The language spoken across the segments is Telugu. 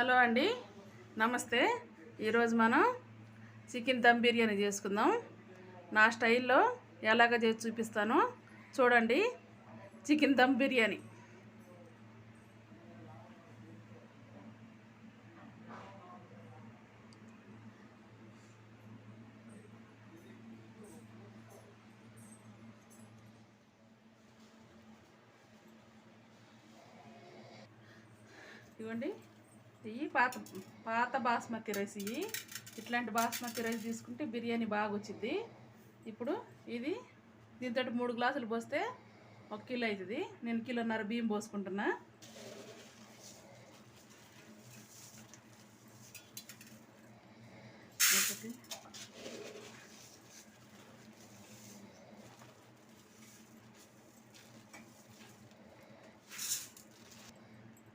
హలో అండి, నమస్తే. ఈరోజు మనం చికెన్ దమ్ బిర్యానీ చేసుకుందాం. నా స్టైల్లో ఎలాగ చేసి చూపిస్తానో చూడండి. చికెన్ దమ్ బిర్యానీ. ఇవ్వండి, ఇవి పాత బాస్మతి రైస్. ఇవి ఇట్లాంటి బాస్మతి రైస్ తీసుకుంటే బిర్యానీ బాగా వచ్చింది. ఇప్పుడు ఇది దీంతో 3 గ్లాసులు పోస్తే 1 కిలో అవుతుంది. నేను 1.5 కిలో బియ్యం పోసుకుంటున్నా.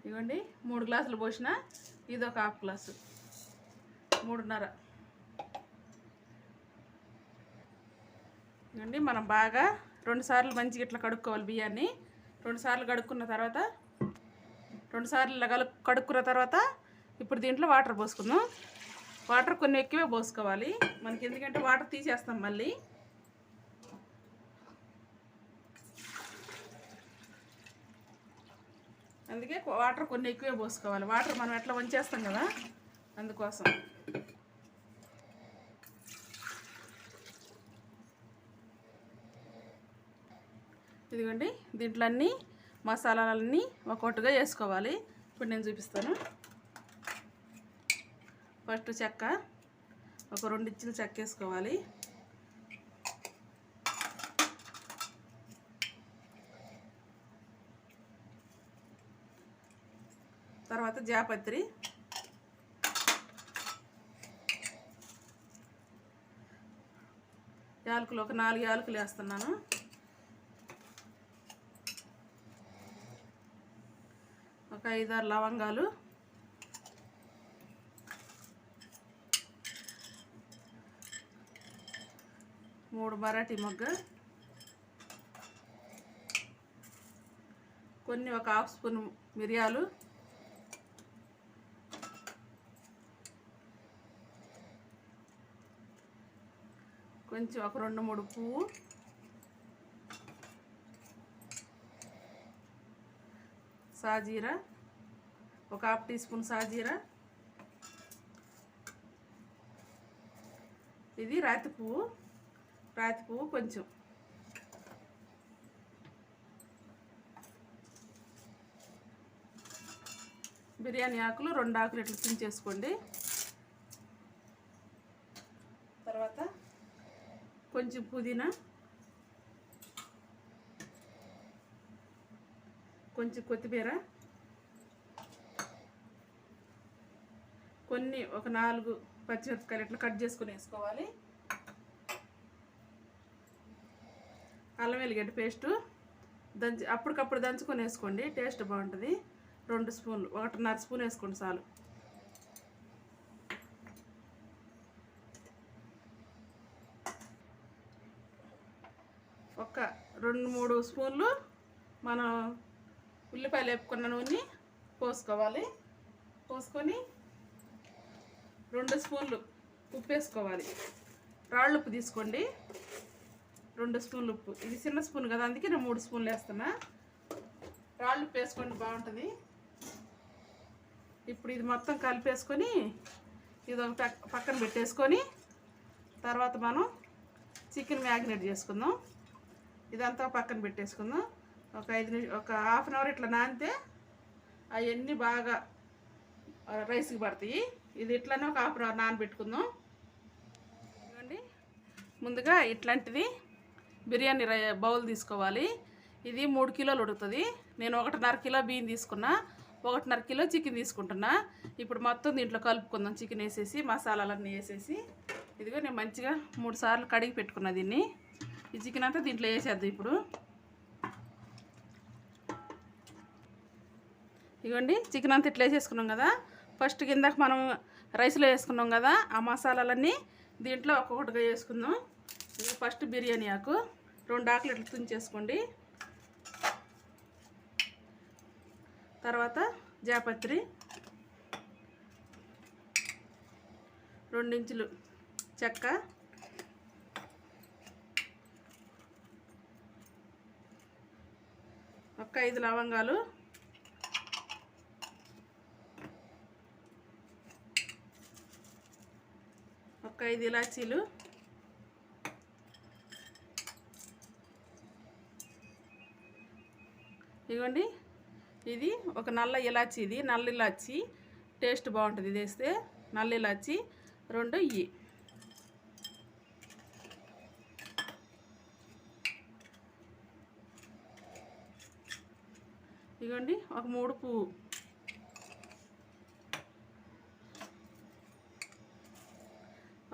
ఇవ్వండి, 3 గ్లాసులు పోసిన. ఇది ఒక 1/2 గ్లాసు, 3.5. ఇవ్వండి, మనం బాగా 2 సార్లు మంచిగా ఇట్లా కడుక్కోవాలి బియ్యాన్ని. 2 సార్లు కడుక్కున్న తర్వాత 2 సార్లు కడుక్కున్న తర్వాత ఇప్పుడు దీంట్లో వాటర్ పోసుకుందాం. వాటర్ కొన్ని ఎక్కువే పోసుకోవాలి మనకి, ఎందుకంటే వాటర్ తీసేస్తాం మళ్ళీ. అందుకే వాటర్ కొన్ని ఎక్కువే పోసుకోవాలి. వాటర్ మనం ఎట్లా వంచేస్తాం కదా, అందుకోసం. ఇదిగోండి, దీంట్లో అన్నీ మసాలాలన్నీ ఒక్కొక్కటిగా వేసుకోవాలి. ఇప్పుడు నేను చూపిస్తాను. ఫస్ట్ చెక్క, ఒక 2 ఇంచులు చెక్క వేసుకోవాలి. తర్వాత జాపత్రి, యాలకులు ఒక 4 యాలకులు వేస్తున్నాను. ఒక 5-6 లవంగాలు, 3 మరాఠీ మొగ్గ, కొన్ని ఒక 1/2 స్పూన్ మిరియాలు, కొంచెం ఒక 2-3 పువ్వు, సాజీరా ఒక 1/2 టీ స్పూన్ సాజీరా. ఇది రాతి పువ్వు కొంచెం. బిర్యానీ ఆకులు 2 ఆకులు ఇట్లా తుంచేసుకోండి. తర్వాత కొంచెం పుదీనా, కొంచెం కొత్తిమీర, కొన్ని ఒక 4 పచ్చిమిరపకాయలు ఇట్లా కట్ చేసుకుని వేసుకోవాలి. అల్లం వెల్లిగడ్డ పేస్టు అప్పటికప్పుడు దంచుకొని వేసుకోండి, టేస్ట్ బాగుంటుంది. 2 స్పూన్లు, 1.5 స్పూన్ వేసుకోండి చాలు. ఒక 2-3 స్పూన్లు మనం ఉల్లిపాయలు వేపుకున్న నూనె పోసుకోవాలి. పోసుకొని 2 స్పూన్లు ఉప్పు వేసుకోవాలి. రాళ్ళు ఉప్పు తీసుకోండి, 2 స్పూన్లు ఉప్పు. ఇది చిన్న స్పూన్ కదా, అందుకే నేను 3 స్పూన్లు వేస్తున్నా. రాళ్ళు ఉప్పు వేసుకోండి, బాగుంటుంది. ఇప్పుడు ఇది మొత్తం కలిపేసుకొని ఇది ఒక పక్కన పెట్టేసుకొని తర్వాత మనం చికెన్ మ్యాగ్నేట్ చేసుకుందాం. ఇదంతా పక్కన పెట్టేసుకుందాం. ఒక 1/2 అవర్ ఇట్లా నానితే అవన్నీ బాగా రైస్కి పడతాయి. ఇది ఇట్లానే ఒక 1/2 అవర్ నానబెట్టుకుందాం. చూడండి, ముందుగా ఇట్లాంటిది బిర్యానీ బౌల్ తీసుకోవాలి. ఇది 3 కిలోలు ఉడుకుతుంది. నేను 1.5 కిలో బియ్యం తీసుకున్నా, 1.5 కిలో చికెన్ తీసుకుంటున్నా. ఇప్పుడు మొత్తం దీంట్లో కలుపుకుందాం. చికెన్ వేసేసి మసాలాలన్నీ వేసేసి, ఇదిగో నేను మంచిగా 3 సార్లు కడిగి పెట్టుకున్నా దీన్ని. ఈ చికెన్ అంతా దీంట్లో వేసేద్దాం. ఇప్పుడు ఇవ్వండి, చికెన్ అంతా ఇట్లా వేసేసుకున్నాం కదా. ఫస్ట్ కిందకి మనం రైస్లో వేసుకున్నాం కదా, ఆ మసాలాలన్నీ దీంట్లో ఒక్కొక్కటిగా వేసుకుందాం. ఫస్ట్ బిర్యానీ ఆకు 2 ఆకులు ఇట్లా తుంచేసుకోండి. తర్వాత జాపత్రి, 2 ఇంచులు చెక్క, ఒక 5 లవంగాలు, ఒక 5 ఇలాచీలు, ఇదిగోండి ఇది ఒక నల్ల ఇలాచీ, ఇది నల్ల ఇలాచీ టేస్ట్ బాగుంటుంది, ఇది వేస్తే నల్ల ఇలాచీ 2 ఇవి. ఇదిగోండి ఒక 3 పువ్వు,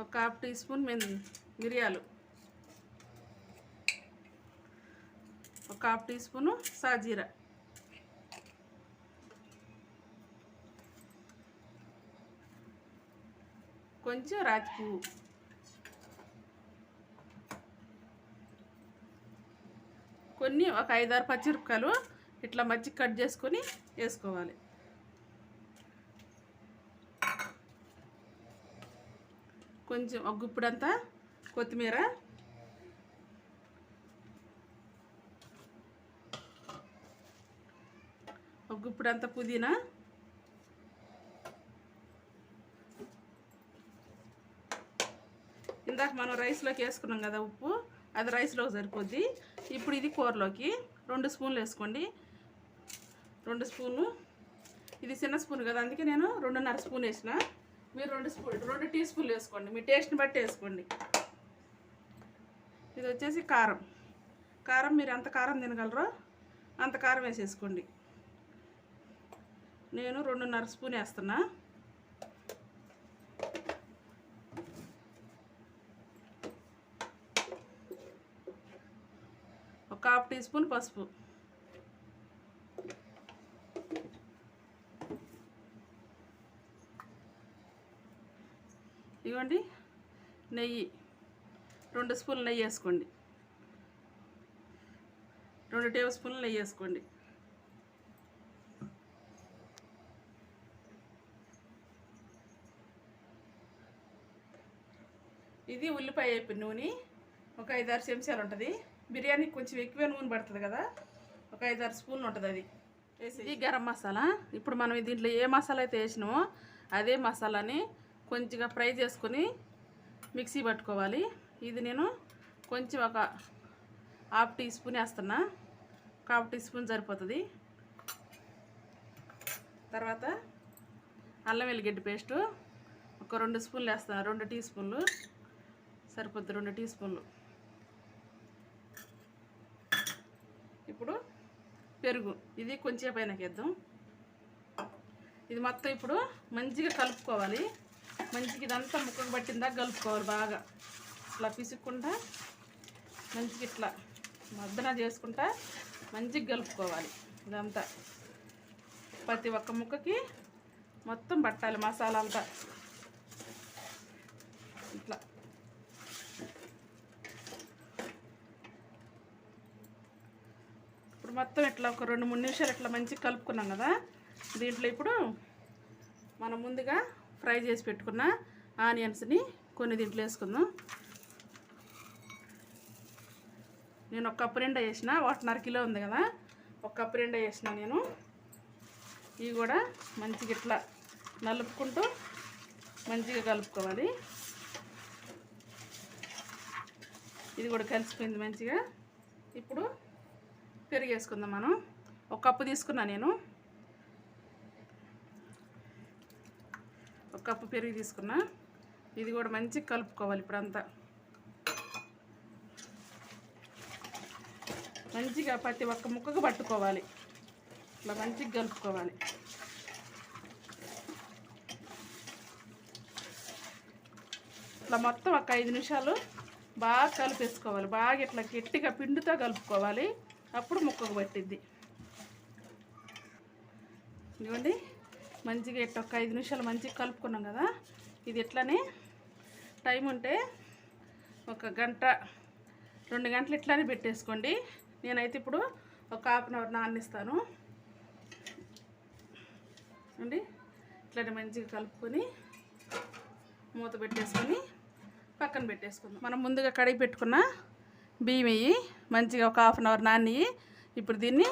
ఒక 1/2 టీ స్పూన్ మిరియాలు, ఒక 1/2 టీ స్పూను సాజీరా, కొంచెం రాతి పువ్వు, కొన్ని ఒక 5-6 పచ్చిమిరపకాయలు ఇట్లా మజ్జిగ కట్ చేసుకొని వేసుకోవాలి. కొంచెం ఒక గుప్పిడంతా కొత్తిమీర, ఒక గుప్పిడంతా పుదీనా, ఇందాక మనం రైస్లోకి వేసుకున్నాం కదా ఉప్పు, అది రైస్లోకి సరిపోద్ది. ఇప్పుడు ఇది కూరలోకి 2 స్పూన్లు వేసుకోండి. 2 స్పూన్లు, ఇది చిన్న స్పూన్ కదా అందుకే నేను 2.5 స్పూన్ వేసిన. మీరు 2 టీ స్పూన్లు వేసుకోండి, మీ టేస్ట్ని బట్టి వేసుకోండి. ఇది వచ్చేసి కారం. కారం మీరు ఎంత కారం తినగలరో అంత కారం వేసేసుకోండి. నేను 2.5 స్పూన్ వేస్తున్నా. ఒక 1/2 టీ స్పూన్ పసుపు, ఇవ్వండి నెయ్యి 2 స్పూన్లు నెయ్యి వేసుకోండి, 2 టేబుల్ స్పూన్లు నెయ్యి వేసుకోండి. ఇది ఉల్లిపాయ వేపి నూనె ఒక 5-6 చెంచాలు ఉంటుంది. బిర్యానీకి కొంచెం ఎక్కువ నూనె పడుతుంది కదా, ఒక 5-6 స్పూన్లు ఉంటుంది అది వేసి. ఇది గరం మసాలా. ఇప్పుడు మనం దీంట్లో ఏ మసాలా అయితే వేసినామో అదే మసాలాని కొంచెంగా ఫ్రై చేసుకొని మిక్సీ పట్టుకోవాలి. ఇది నేను కొంచెం ఒక 1/2 టీ స్పూన్ వేస్తున్నా, ఒక 1/2 టీ స్పూన్ సరిపోతుంది. తర్వాత అల్లం వెల్లిగడ్డ పేస్టు ఒక 2 స్పూన్లు వేస్తాను, 2 టీ స్పూన్లు సరిపోద్ది, 2 టీ స్పూన్లు. ఇప్పుడు పెరుగు, ఇది కొంచెం పైన వేద్దాం. ఇది మొత్తం ఇప్పుడు మంచిగా కలుపుకోవాలి. మంచిగా ఇదంతా ముక్కకు పట్టిందాక కలుపుకోవాలి. బాగా ఇట్లా పిసుక్కుంటా మంచిగా ఇట్లా మద్దన చేసుకుంటా మంచిగా కలుపుకోవాలి. ఇదంతా ప్రతి ఒక్క ముక్కకి మొత్తం పట్టాలి మసాలా అంతా. ఇట్లా ఇప్పుడు మొత్తం ఇట్లా ఒక 2-3 నిమిషాలు ఇట్లా మంచిగా కలుపుకున్నాం కదా. దీంట్లో ఇప్పుడు మనం ముందుగా ఫ్రై చేసి పెట్టుకున్న ఆనియన్స్ని కొన్ని దీంట్లో వేసుకుందాం. నేను 1 కప్పు నిండా వేసిన, 1.5 కిలో ఉంది కదా, 1 కప్పు నిండా వేసిన నేను. ఇవి కూడా మంచిగా ఇట్లా నలుపుకుంటూ మంచిగా కలుపుకోవాలి. ఇది కూడా కలిసిపోయింది మంచిగా. ఇప్పుడు పెరుగు వేసుకుందాం. మనం 1 కప్పు తీసుకున్నా నేను, 1 కప్పు పెరుగు తీసుకున్నా. ఇది కూడా మంచిగా కలుపుకోవాలి. ఇప్పుడంతా మంచిగా ప్రతి ఒక్క ముక్కకు పట్టుకోవాలి. ఇట్లా మంచిగా కలుపుకోవాలి. ఇట్లా మొత్తం ఒక 5 నిమిషాలు బాగా కలిపేసుకోవాలి. బాగా ఇట్లా గట్టిగా పిండితో కలుపుకోవాలి, అప్పుడు ముక్కకు పట్టిద్ది. ఇదిగోండి మంచిగా ఇట్లా ఒక 5 నిమిషాలు మంచిగా కలుపుకున్నాం కదా. ఇది ఇట్లానే టైం ఉంటే 1 గంట 2 గంటలు ఇట్లానే పెట్టేసుకోండి. నేనైతే ఇప్పుడు ఒక 1/2 అవర్ నాననిస్తాను అండి. ఇట్లానే మంచిగా కలుపుకొని మూత పెట్టేసుకొని పక్కన పెట్టేసుకుందాం. మనం ముందుగా కడిగి పెట్టుకున్న బియ్యం ఇవి మంచిగా ఒక హాఫ్ అన్ అవర్ నాని. ఇప్పుడు దీన్ని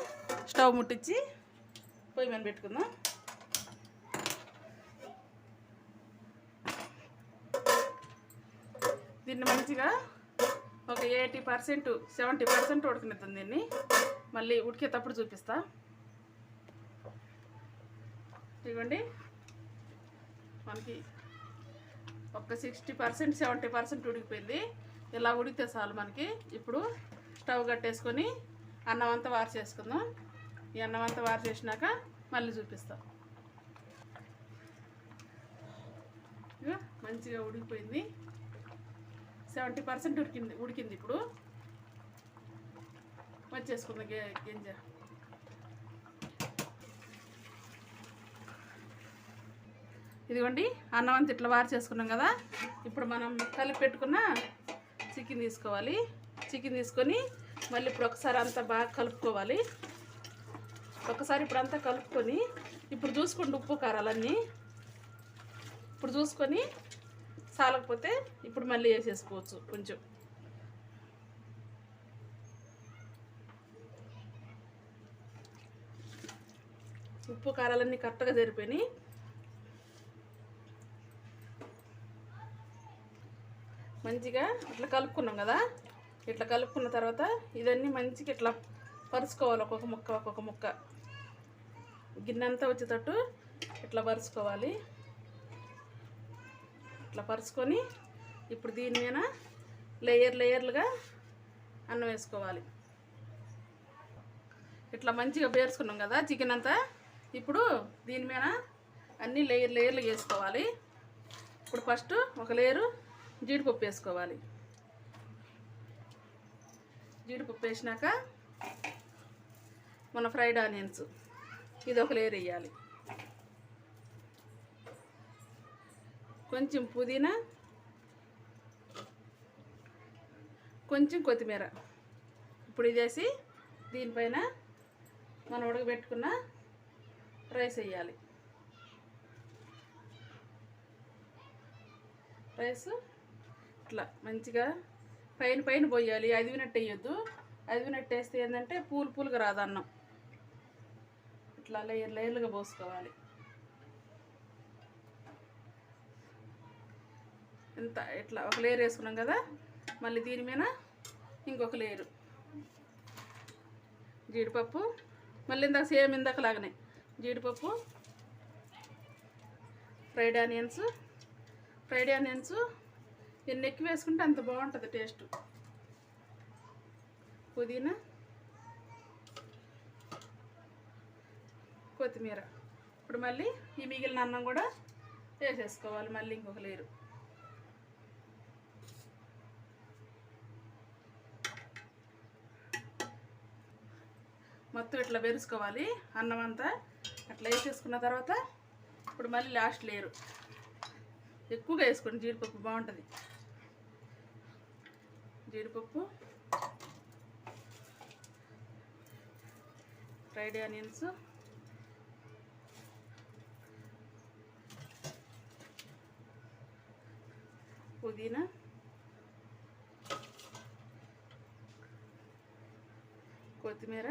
స్టవ్ ముట్టించి పొయ్యి మీద పెట్టుకుందాం. దీన్ని మంచిగా ఒక 80% 70% ఉడకనిద్దాం. దీన్ని మళ్ళీ ఉడికేటప్పుడు చూపిస్తా. ఇదిగోండి, మనకి ఒక 60% 70% ఉడికిపోయింది. ఇలా ఉడికితే చాలు మనకి. ఇప్పుడు స్టవ్ కట్టేసుకొని అన్నం అంతా వారు చేసుకుందాం. ఈ అన్నం అంతా వారు చేసినాక మళ్ళీ చూపిస్తాం. ఇక మంచిగా ఉడికిపోయింది. 70% ఉడికింది. ఇప్పుడు వచ్చేసుకుందాం గింజ. ఇదిగోండి, అన్నం అంతా ఇట్లా వారు చేసుకున్నాం కదా. ఇప్పుడు మనం కలిపి పెట్టుకున్న చికెన్ తీసుకోవాలి. చికెన్ తీసుకొని మళ్ళీ ఇప్పుడు ఒకసారి అంతా బాగా కలుపుకోవాలి. ఒకసారి ఇప్పుడు అంతా కలుపుకొని ఇప్పుడు చూసుకోండి ఉప్పు కారాలన్నీ. ఇప్పుడు చూసుకొని చాలకపోతే ఇప్పుడు మళ్ళీ వేసేసుకోవచ్చు. కొంచెం ఉప్పు కారాలన్నీ కరెక్ట్గా సరిపోయినాయి. మంచిగా ఇట్లా కలుపుకున్నాం కదా. ఇట్లా కలుపుకున్న తర్వాత ఇదన్నీ మంచిగా ఇట్లా పరుచుకోవాలి. ఒక్కొక్క ముక్క గిన్నె అంతా వచ్చేటట్టు ఇట్లా పరుచుకోవాలి. ఇట్లా పరుచుకొని ఇప్పుడు దీని మీద లేయర్లుగా అన్నం వేసుకోవాలి. ఇట్లా మంచిగా పేర్చుకున్నాం కదా చికెన్ అంతా. ఇప్పుడు దీని మీద అన్నీ లేయర్లు వేసుకోవాలి. ఇప్పుడు ఫస్ట్ ఒక లేయరు జీడిపప్పు వేసుకోవాలి. జీడిపప్పు వేసినాక మన ఫ్రైడ్ ఆనియన్స్ ఇది ఒక లేయర్ వేయాలి. కొంచెం పుదీనా, కొంచెం కొత్తిమీర. ఇప్పుడు ఇది వేసి దీనిపైన మనం ఉడకబెట్టుకున్న రైస్ వేయాలి. రైస్ ఇట్లా మంచిగా పైన పోయాలి. అదివినట్టు వేయొద్దు. అదివినట్టు వేస్తే ఏంటంటే పూలుగా రాదు అన్నం. ఇట్లా లేయర్లుగా పోసుకోవాలి. ఇంత ఇట్లా ఒక లేయర్ వేసుకున్నాం కదా. మళ్ళీ దీని మీద ఇంకొక లేయరు జీడిపప్పు. మళ్ళీ సేమ్ ఇందాక లాగానే జీడిపప్పు, ఫ్రైడ్ ఆనియన్స్ ఎన్ని ఎక్కువ వేసుకుంటే అంత బాగుంటుంది టేస్ట్. పుదీనా, కొత్తిమీర. ఇప్పుడు మళ్ళీ ఈ మిగిలిన అన్నం కూడా వేసేసుకోవాలి. మళ్ళీ ఇంకొక లేరు. మొత్తం ఇట్లా వేసుకోవాలి అన్నం అంతా. అట్లా వేసేసుకున్న తర్వాత ఇప్పుడు మళ్ళీ లాస్ట్ లేరు ఎక్కువగా వేసుకోండి. జీడిపప్పు బాగుంటుంది. జీడిపప్పు, ఫ్రైడ్ ఆనియన్స్, పుదీనా, కొత్తిమీర,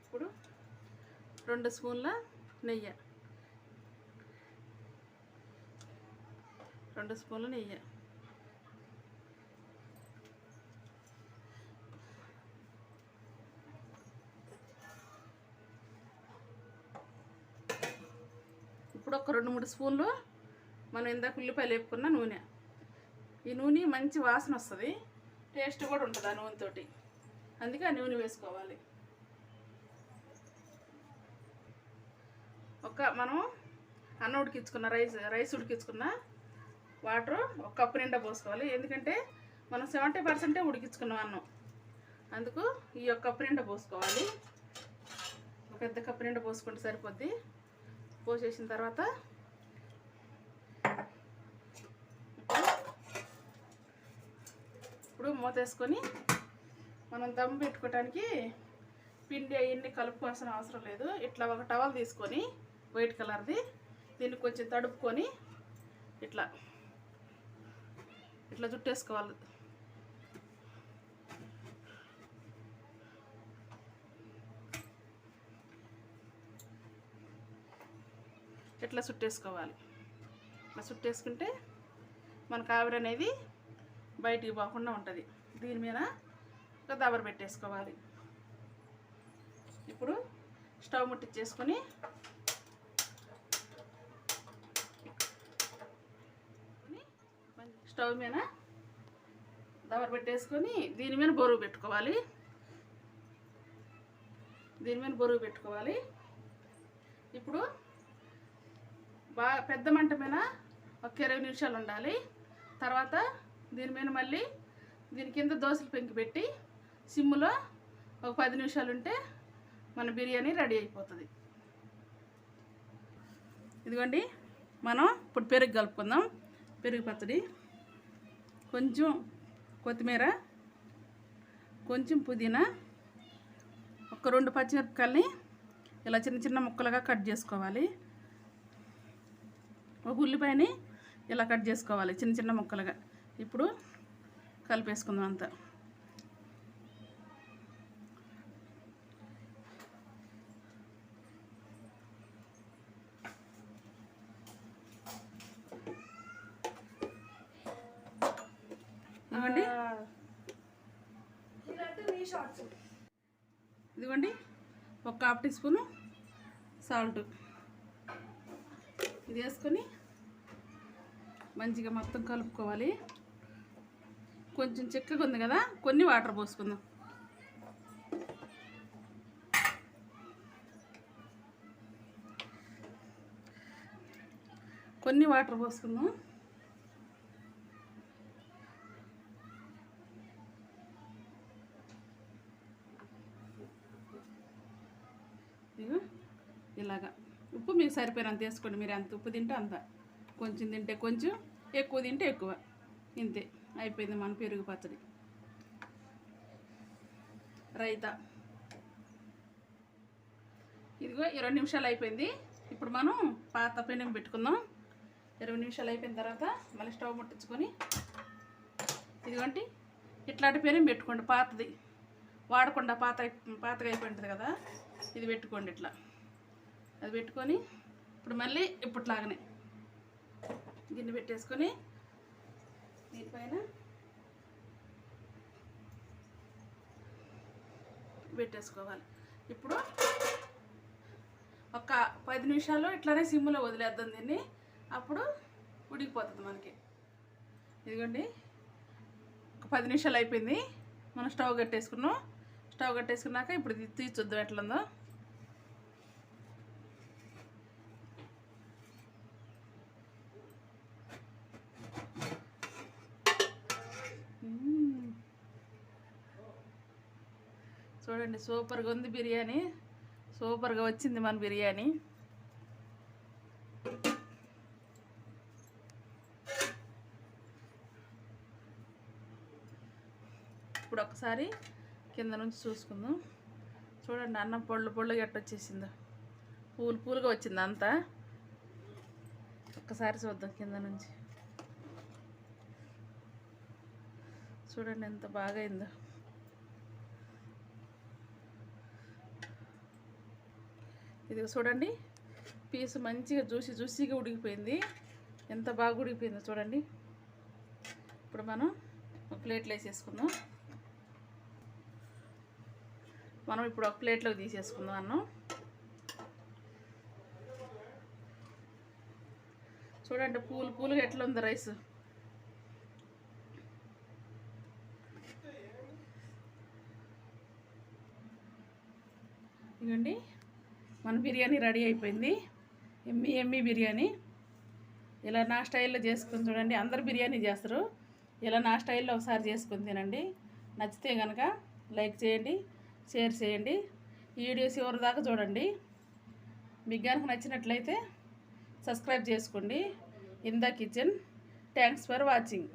ఇప్పుడు 2 స్పూన్ల నెయ్యి. 2 స్పూన్ల నెయ్యి. ఇప్పుడు ఒక 2-3 స్పూన్లు మనం ఇందాక ఉల్లిపాయలు వేపుకున్న నూనె. ఈ నూనె మంచి వాసన వస్తుంది. టేస్ట్ కూడా ఉంటుంది ఆ నూనెతోటి. అందుకే ఆ నూనె వేసుకోవాలి. మనం అన్నం ఉడికించుకున్న రైస్ ఉడికించుకున్న వాటర్ 1 కప్పు నిండా పోసుకోవాలి. ఎందుకంటే మనం 70% ఉడికించుకున్నాం అన్నం. అందుకు ఈ 1 కప్పు నిండా పోసుకోవాలి. పెద్ద కప్పు నిండా పోసుకుంటే సరిపోద్ది. పోసేసిన తర్వాత ఇప్పుడు మూత వేసుకొని మనం దమ్ పెట్టుకోవటానికి పిండి అవన్నీ కలుపుకోవాల్సిన అవసరం లేదు. ఇట్లా ఒక టవల్ తీసుకొని వైట్ కలర్ది. దీన్ని కొంచెం తడుపుకొని ఇట్లా ఇట్లా చుట్టేసుకోవాలి. ఇట్లా చుట్టేసుకోవాలి. ఇట్లా చుట్టేసుకుంటే మనకు ఆవిరి అనేది బయటికి పోకుండా ఉంటుంది. దీని మీద ఒక దబర పెట్టేసుకోవాలి. ఇప్పుడు స్టవ్ ముట్టించేసుకొని స్టవ్ మీద దబర పెట్టేసుకొని దీని మీద బరువు పెట్టుకోవాలి. ఇప్పుడు బాగా పెద్ద మంట మీద ఒక 20 నిమిషాలు ఉండాలి. తర్వాత దీని మీద మళ్ళీ దీని కింద దోసల పెంకి పెట్టి సిమ్లో ఒక 10 నిమిషాలు ఉంటే మన బిర్యానీ రెడీ అయిపోతుంది. ఇదిగోండి, మనం ఇప్పుడు పెరుగు కలుపుకుందాం. పెరుగు పచ్చడి, కొంచెం కొత్తిమీర, కొంచెం పుదీనా, ఒక 2 పచ్చిమిరపకాయలని ఇలా చిన్న చిన్న ముక్కలుగా కట్ చేసుకోవాలి. ఒక ఉల్లిపాయని ఇలా కట్ చేసుకోవాలి చిన్న చిన్న ముక్కలుగా. ఇప్పుడు కలిపేసుకుందాం అంతా. ఇదిగోండి, ఒక 1/2 టీ స్పూను సాల్ట్ ఇది వేసుకొని మంచిగా మొత్తం కలుపుకోవాలి. కొంచెం చిక్కగా ఉంది కదా, కొన్ని వాటర్ పోసుకుందాం. ఇలాగా ఉప్పు మీకు సరిపోయినంత వేసుకోండి. మీరు ఎంత ఉప్పు తింటే అంత, కొంచెం తింటే కొంచెం, ఎక్కువ తింటే ఎక్కువ. ఇంతే, అయిపోయింది మన పెరుగు పచ్చడి. రైతా ఇదిగో 20 నిమిషాలు అయిపోయింది. ఇప్పుడు మనం పాత పెనం పెట్టుకుందాం. 20 నిమిషాలు అయిపోయిన తర్వాత మళ్ళీ స్టవ్ ముట్టించుకొని ఇదిగోండి ఇట్లాంటి పెనం పెట్టుకోండి. పాతది వాడకుండా పాతగా అయిపోయింటుంది కదా, ఇది పెట్టుకోండి. ఇట్లా అది పెట్టుకొని ఇప్పుడు మళ్ళీ ఇప్పట్లాగానే గిన్నె పెట్టేసుకొని దీనిపైన పెట్టేసుకోవాలి. ఇప్పుడు ఒక 10 నిమిషాలు ఇట్లానే సిమ్లో వదిలేద్దాం దీన్ని, అప్పుడు ఉడికిపోతుంది మనకి. ఇదిగోండి, ఒక 10 నిమిషాలు అయిపోయింది. మనం స్టవ్ కట్టేసుకున్నాక ఇప్పుడు తీర్చుద్దాం ఎట్లుందో. చూడండి, సూపర్గా ఉంది బిర్యానీ. సూపర్గా వచ్చింది మన బిర్యానీ. ఇప్పుడు ఒకసారి కింద నుంచి చూసుకుందాం. చూడండి, అన్నం పొళ్ళుగా ఎట్టొచ్చేసిందో, పూలుగా వచ్చింది అంతా. ఒక్కసారి చూద్దాం కింద నుంచి. చూడండి ఎంత బాగా అయిందో. ఇది చూడండి, పీసు మంచిగా జ్యూసీగా ఉడికిపోయింది. ఎంత బాగా ఉడికిపోయిందో చూడండి. ఇప్పుడు మనం ఒక ప్లేట్లో వేసేసుకుందాం. మనం ఇప్పుడు ఒక ప్లేట్లోకి తీసేసుకుందాం అన్నం. చూడండి పూలుగా ఎట్లా ఉందో రైస్. ఇదిగోండి, మన బిర్యానీ రెడీ అయిపోయింది. ఎమ్మి బిర్యానీ. ఇలా నా స్టైల్లో చేసుకుని చూడండి. అందరు బిర్యానీ చేస్తారు, ఇలా నా స్టైల్లో ఒకసారి చేసుకుని తినండి. నచ్చితే కనుక లైక్ చేయండి, షేర్ చేయండి. ఈ వీడియోస్ ఎవరి దాకా చూడండి. మీకు కనుక నచ్చినట్లయితే సబ్స్క్రైబ్ చేసుకోండి. In the kitchen. Thanks for watching.